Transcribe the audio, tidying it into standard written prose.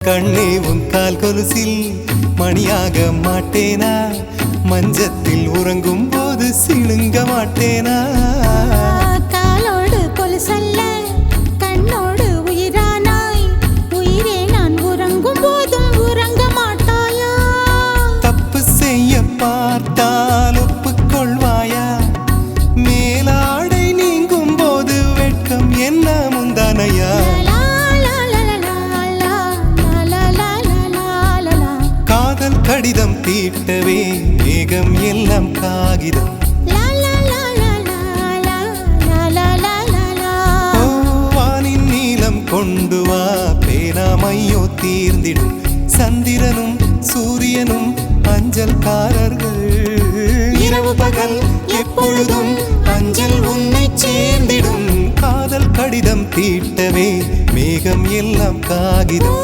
கண்ணே உன் கால் கொலுசில் மணியாக மாட்டேனா, மஞ்சத்தில் உறங்கும் போது சிணுங்க மாட்டேனா. காலோடு கொலுசல்ல கண்ணோடு உயிரானாய், உயிரே நான் உறங்கும் போதும் உறங்க மாட்டாயா. தப்பு செய்ய பார்த்தால் ஒப்புக்கொள்வாயா, மேலாடை நீங்கும் போது வெட்கம் என்ன முந்தானையா. கடிதம் தீட்டவே மேகம் எல்லாம் காகிதம், வானின் நீளம் கொண்டு வா பேனாமையோ தீர்ந்திடும். சந்திரனும் சூரியனும் அஞ்சல்காரர்கள், இரவு பகல் எப்பொழுதும் அஞ்சல் உன்னை சேர்ந்திடும். காதல் கடிதம் தீட்டவே மேகம் எல்லாம் காகிதம்.